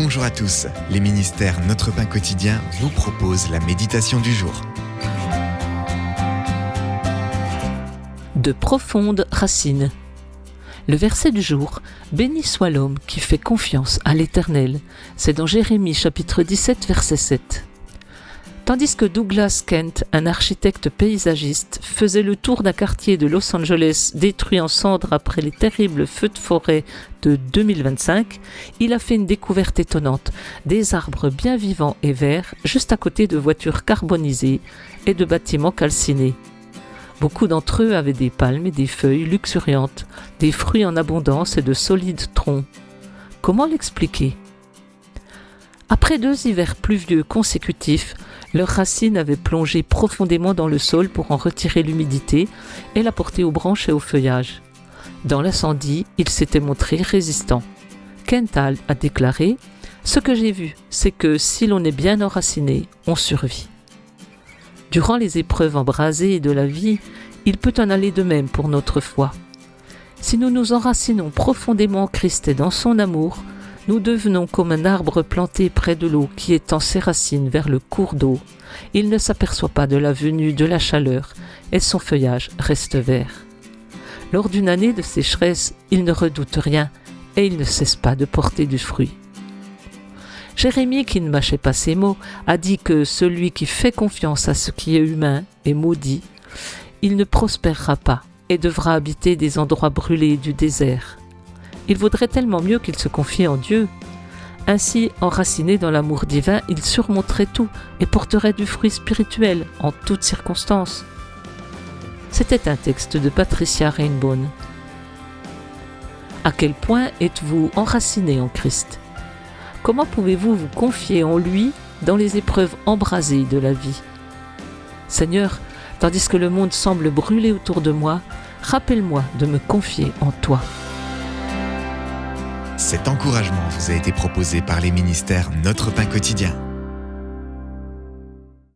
Bonjour à tous, les ministères Notre Pain Quotidien vous proposent la méditation du jour. De profondes racines. Le verset du jour, « Béni soit l'homme qui fait confiance à l'Éternel », c'est dans Jérémie chapitre 17 verset 7. Tandis que Douglas Kent, un architecte paysagiste, faisait le tour d'un quartier de Los Angeles détruit en cendres après les terribles feux de forêt de 2025, il a fait une découverte étonnante, des arbres bien vivants et verts juste à côté de voitures carbonisées et de bâtiments calcinés. Beaucoup d'entre eux avaient des palmes et des feuilles luxuriantes, des fruits en abondance et de solides troncs. Comment l'expliquer ? Après 2 hivers pluvieux consécutifs, leurs racines avaient plongé profondément dans le sol pour en retirer l'humidité et la porter aux branches et au feuillage. Dans l'incendie, ils s'étaient montrés résistants. Kental a déclaré « Ce que j'ai vu, c'est que si l'on est bien enraciné, on survit. » Durant les épreuves embrasées de la vie, il peut en aller de même pour notre foi. Si nous nous enracinons profondément en Christ et dans son amour, nous devenons comme un arbre planté près de l'eau qui étend ses racines vers le cours d'eau. Il ne s'aperçoit pas de la venue de la chaleur et son feuillage reste vert. Lors d'une année de sécheresse, il ne redoute rien et il ne cesse pas de porter du fruit. Jérémie, qui ne mâchait pas ses mots, a dit que celui qui fait confiance à ce qui est humain est maudit. Il ne prospérera pas et devra habiter des endroits brûlés du désert. Il vaudrait tellement mieux qu'il se confiait en Dieu. Ainsi, enraciné dans l'amour divin, il surmonterait tout et porterait du fruit spirituel en toutes circonstances. C'était un texte de Patricia Rainbone. À quel point êtes-vous enraciné en Christ ? Comment pouvez-vous vous confier en lui dans les épreuves embrasées de la vie ? Seigneur, tandis que le monde semble brûler autour de moi, rappelle-moi de me confier en toi. Cet encouragement vous a été proposé par les ministères Notre Pain Quotidien.